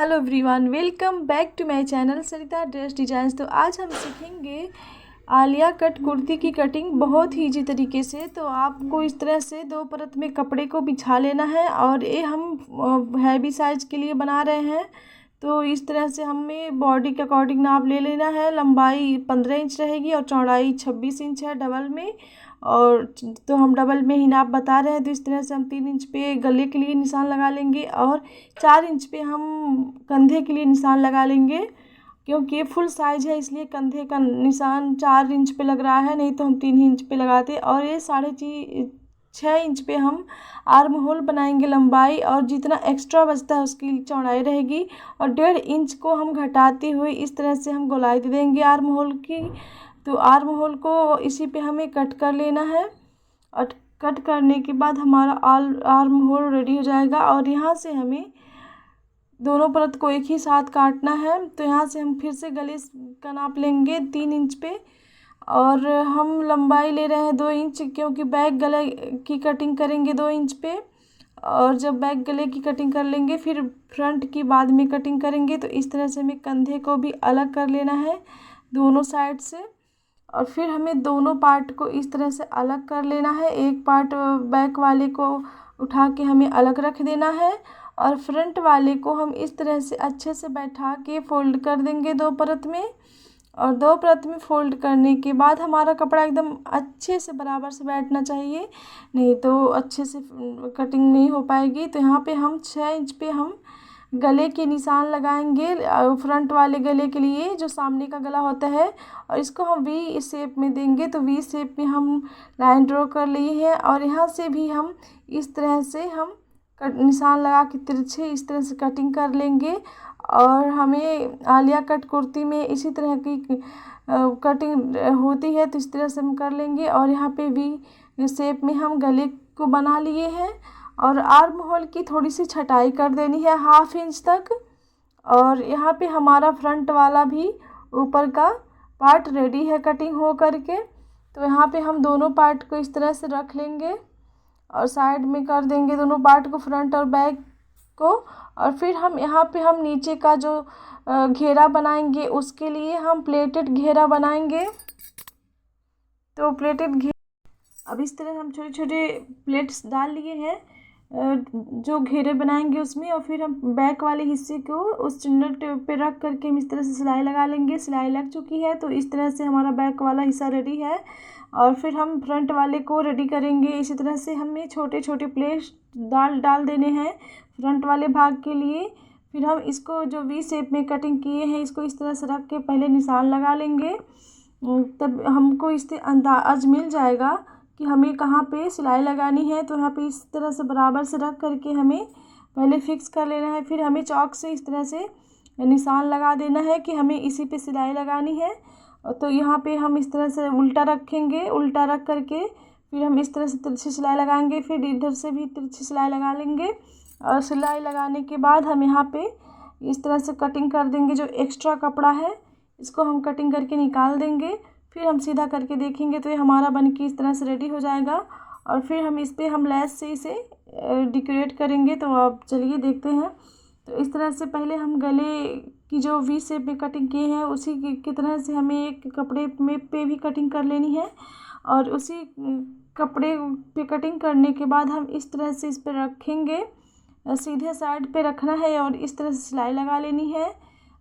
Hello everyone, welcome back to my channel Sarita dress designs. तो आज हम सीखेंगे आलिया कट कुर्ती की कटिंग बहुत ही इजी तरीके से। तो आपको इस तरह से दो परत में कपड़े को बिछा लेना है और ये हम हैवी साइज के लिए बना रहे हैं। तो इस तरह से हमें बॉडी के अकॉर्डिंग नाप ले लेना है। लंबाई 15 इंच रहेगी और चौड़ाई 26 इंच है डबल में। और तो हम डबल में ही नाप बता रहे हैं। तो इस तरह से हम 3 इंच पे गले के लिए निशान लगा लेंगे और 4 इंच पे हम कंधे के लिए निशान लगा लेंगे। क्योंकि ये फुल साइज है इसलिए कंधे का निशान 4 इंच पे लग रहा है, नहीं तो हम 3 इंच पे लगाते। और ये 6.5 इंच पे हम आर्म होल बनाएंगे लंबाई, और जितना एक्स्ट्रा बचता है उसकी चौड़ाई रहेगी। और 1.5 इंच को हम घटाते हुए इस तरह से हम गोलाई दे देंगे आर्म होल की। तो आर्म होल को इसी पे हमें कट कर लेना है और कट करने के बाद हमारा आर्म होल रेडी हो जाएगा। और यहाँ से हमें दोनों परत को एक ही साथ काटना है। तो यहाँ से हम फिर से गले का नाप लेंगे 3 इंच पे, और हम लंबाई ले रहे हैं 2 इंच, क्योंकि बैक गले की कटिंग करेंगे 2 इंच पे। और जब बैक गले की कटिंग कर लेंगे फिर फ्रंट की बाद में कटिंग करेंगे। तो इस तरह से हमें कंधे को भी अलग कर लेना है दोनों साइड से। और फिर हमें दोनों पार्ट को इस तरह से अलग कर लेना है। एक पार्ट बैक वाले को उठा के हमें अलग रख देना है और फ्रंट वाले को हम इस तरह से अच्छे से बैठा के फोल्ड कर देंगे दो परत में। और दो परत में फोल्ड करने के बाद हमारा कपड़ा एकदम अच्छे से बराबर से बैठना चाहिए, नहीं तो अच्छे से कटिंग नहीं हो पाएगी। तो यहाँ पे हम 6 इंच पे हम गले के निशान लगाएंगे फ्रंट वाले गले के लिए, जो सामने का गला होता है। और इसको हम वी शेप में देंगे। तो वी शेप में हम लाइन ड्रॉ कर लिए हैं और यहाँ से भी हम इस तरह से हम निशान लगा के तिरछे इस तरह से कटिंग कर लेंगे। और हमें आलिया कट कुर्ती में इसी तरह की कटिंग होती है, तो इस तरह से हम कर लेंगे। और यहाँ पे वी शेप में हम गले को बना लिए हैं और आर्म होल की थोड़ी सी छटाई कर देनी है 1/2 इंच तक। और यहाँ पे हमारा फ्रंट वाला भी ऊपर का पार्ट रेडी है कटिंग हो करके। तो यहाँ पे हम दोनों पार्ट को इस तरह से रख लेंगे और साइड में कर देंगे दोनों पार्ट को, फ्रंट और बैक को। और फिर हम यहाँ पे हम नीचे का जो घेरा बनाएंगे उसके लिए हम प्लेटेड घेरा बनाएंगे। तो प्लेटेड अब इस तरह हम छोटे छोटे प्लेट्स डाल लिए हैं जो घेरे बनाएंगे उसमें। और फिर हम बैक वाले हिस्से को उस चुन्नट पे रख करके हम इस तरह से सिलाई लगा लेंगे। सिलाई लग चुकी है तो इस तरह से हमारा बैक वाला हिस्सा रेडी है। और फिर हम फ्रंट वाले को रेडी करेंगे। इसी तरह से हमें छोटे छोटे प्लेट्स डाल देने हैं फ्रंट वाले भाग के लिए। फिर हम इसको जो वी शेप में कटिंग किए हैं इसको इस तरह से रख के पहले निशान लगा लेंगे। तब हमको इससे अंदाज मिल जाएगा कि हमें कहाँ पे सिलाई लगानी है। तो यहाँ पे इस तरह से बराबर से रख करके हमें पहले फिक्स कर लेना है। फिर हमें चॉक से इस तरह से निशान लगा देना है कि हमें इसी पे सिलाई लगानी है। तो यहाँ पे हम इस तरह से उल्टा रखेंगे, उल्टा रख करके फिर हम इस तरह से तिरछी सिलाई लगाएंगे। फिर इधर से भी तिरछी सिलाई लगा लेंगे। और सिलाई लगाने के बाद हम यहाँ पे इस तरह से कटिंग कर देंगे। जो एक्स्ट्रा कपड़ा है इसको हम कटिंग करके निकाल देंगे। फिर हम सीधा करके देखेंगे तो ये हमारा बन के इस तरह से रेडी हो जाएगा। और फिर हम इस पर हम लेस से इसे डेकोरेट करेंगे। तो आप चलिए देखते हैं। तो इस तरह से पहले हम गले की जो वी शेप में कटिंग किए हैं उसी की तरह से हमें एक कपड़े में पे भी कटिंग कर लेनी है। और उसी कपड़े पे कटिंग करने के बाद हम इस तरह से इस पर रखेंगे, सीधे साइड पे रखना है और इस तरह से सिलाई लगा लेनी है।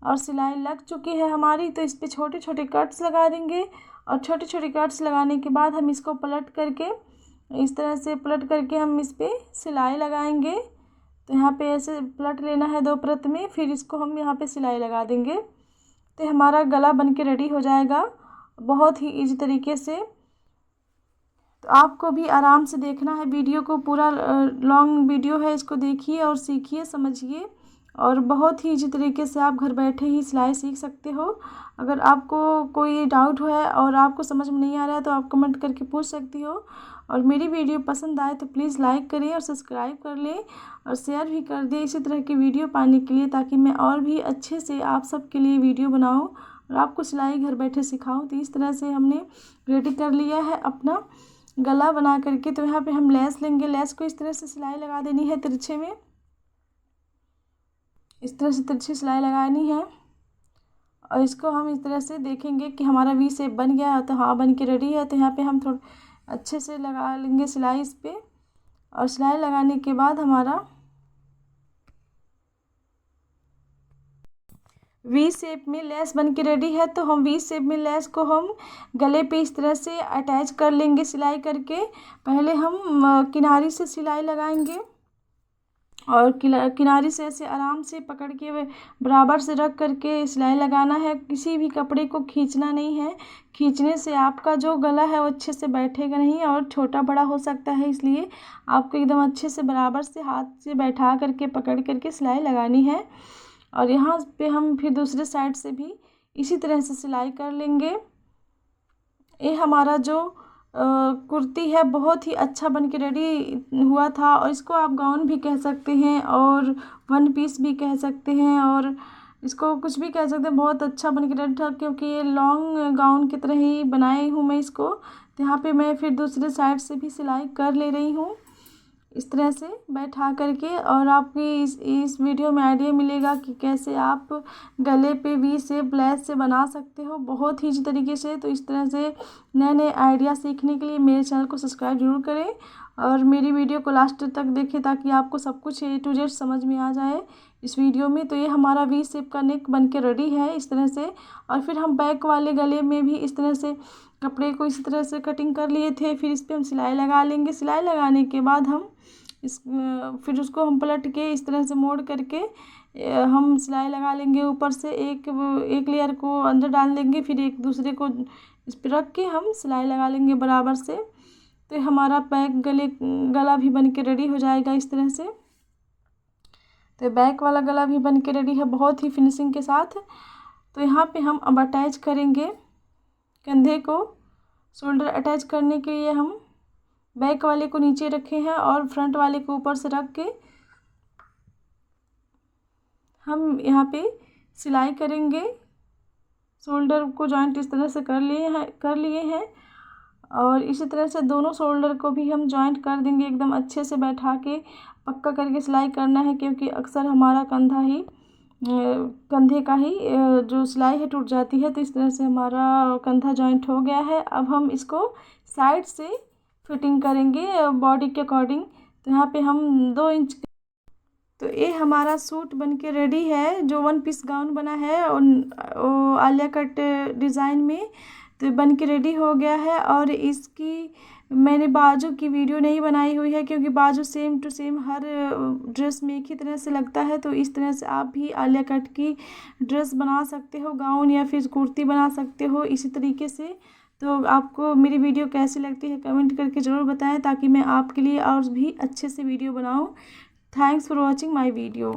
और सिलाई लग चुकी है हमारी तो इस पर छोटे छोटे कट्स लगा देंगे। और छोटे छोटे कट्स लगाने के बाद हम इसको पलट करके इस तरह से पलट करके हम इस पर सिलाई लगाएंगे। तो यहाँ पे ऐसे पलट लेना है दो परत में, फिर इसको हम यहाँ पे सिलाई लगा देंगे। तो हमारा गला बन के रेडी हो जाएगा बहुत ही इजी तरीके से। तो आपको भी आराम से देखना है वीडियो को, पूरा लॉन्ग वीडियो है, इसको देखिए और सीखिए समझिए। और बहुत ही इजी तरीके से आप घर बैठे ही सिलाई सीख सकते हो। अगर आपको कोई डाउट है और आपको समझ में नहीं आ रहा है तो आप कमेंट करके पूछ सकती हो। और मेरी वीडियो पसंद आए तो प्लीज़ लाइक करें और सब्सक्राइब कर लें और शेयर भी कर दें इसी तरह की वीडियो पाने के लिए, ताकि मैं और भी अच्छे से आप सबके लिए वीडियो बनाऊँ और आपको सिलाई घर बैठे सिखाऊँ। तो इस तरह से हमने रेडी कर लिया है अपना गला बना करके। तो यहाँ पे हम लेस लेंगे, लेस को इस तरह से सिलाई लगा देनी है तिरछे में। इस तरह से तिरछी सिलाई लगानी है और इसको हम इस तरह से देखेंगे कि हमारा वी शेप बन गया है। तो हाँ, बन के रेडी है। तो यहाँ पे हम थोड़ा अच्छे से लगा लेंगे सिलाई इस पर। और सिलाई लगाने के बाद हमारा वी शेप में लेस बन के रेडी है। तो हम वी शेप में लेस को हम गले पे इस तरह से अटैच कर लेंगे सिलाई करके। पहले हम किनारी से सिलाई लगाएंगे और किनारी से ऐसे आराम से पकड़ के बराबर से रख करके सिलाई लगाना है। किसी भी कपड़े को खींचना नहीं है। खींचने से आपका जो गला है वो अच्छे से बैठेगा नहीं और छोटा बड़ा हो सकता है। इसलिए आपको एकदम अच्छे से बराबर से हाथ से बैठा करके पकड़ करके सिलाई लगानी है। और यहाँ पे हम फिर दूसरे साइड से भी इसी तरह से सिलाई कर लेंगे। ये हमारा जो कुर्ती है बहुत ही अच्छा बन के रेडी हुआ था। और इसको आप गाउन भी कह सकते हैं और वन पीस भी कह सकते हैं और इसको कुछ भी कह सकते हैं। बहुत अच्छा बन के रेडी था क्योंकि ये लॉन्ग गाउन की तरह ही बनाई हूँ मैं इसको। तो यहाँ पे मैं फिर दूसरे साइड से भी सिलाई कर ले रही हूँ इस तरह से बैठा करके। और आपकी इस वीडियो में आइडिया मिलेगा कि कैसे आप गले पे वी शेप लेस से बना सकते हो बहुत ही इसी तरीके से। तो इस तरह से नए नए आइडिया सीखने के लिए मेरे चैनल को सब्सक्राइब जरूर करें और मेरी वीडियो को लास्ट तक देखें ताकि आपको सब कुछ A to Z समझ में आ जाए इस वीडियो में। तो ये हमारा वी शेप का नेक बन के रेडी है इस तरह से। और फिर हम बैक वाले गले में भी इस तरह से कपड़े को इस तरह से कटिंग कर लिए थे। फिर इस पर हम सिलाई लगा लेंगे। सिलाई लगाने के बाद हम फिर उसको हम पलट के इस तरह से मोड़ करके हम सिलाई लगा लेंगे। ऊपर से एक लेयर को अंदर डाल देंगे, फिर एक दूसरे को इस पर रख के हम सिलाई लगा लेंगे बराबर से। तो हमारा बैक गला भी बन के रेडी हो जाएगा इस तरह से। तो बैक वाला गला भी बन के रेडी है बहुत ही फिनिशिंग के साथ। तो यहाँ पे हम अब अटैच करेंगे कंधे को। शोल्डर अटैच करने के लिए हम बैक वाले को नीचे रखे हैं और फ्रंट वाले को ऊपर से रख के हम यहाँ पे सिलाई करेंगे। शोल्डर को जॉइंट इस तरह से कर लिए हैं और इसी तरह से दोनों शोल्डर को भी हम जॉइंट कर देंगे। एकदम अच्छे से बैठा के पक्का करके सिलाई करना है क्योंकि अक्सर हमारा कंधे का ही जो सिलाई है टूट जाती है। तो इस तरह से हमारा कंधा जॉइंट हो गया है। अब हम इसको साइड से फिटिंग करेंगे बॉडी के अकॉर्डिंग। तो यहाँ पे हम 2 इंच। तो ये हमारा सूट बन के रेडी है जो वन पीस गाउन बना है और आलिया कट डिज़ाइन में। तो बन के रेडी हो गया है। और इसकी मैंने बाजू की वीडियो नहीं बनाई हुई है क्योंकि बाजू सेम टू सेम हर ड्रेस में एक ही तरह से लगता है। तो इस तरह से आप भी आलिया कट की ड्रेस बना सकते हो, गाउन या फिर कुर्ती बना सकते हो इसी तरीके से। तो आपको मेरी वीडियो कैसी लगती है कमेंट करके ज़रूर बताएं ताकि मैं आपके लिए और भी अच्छे से वीडियो बनाऊं। Thanks for watching my video.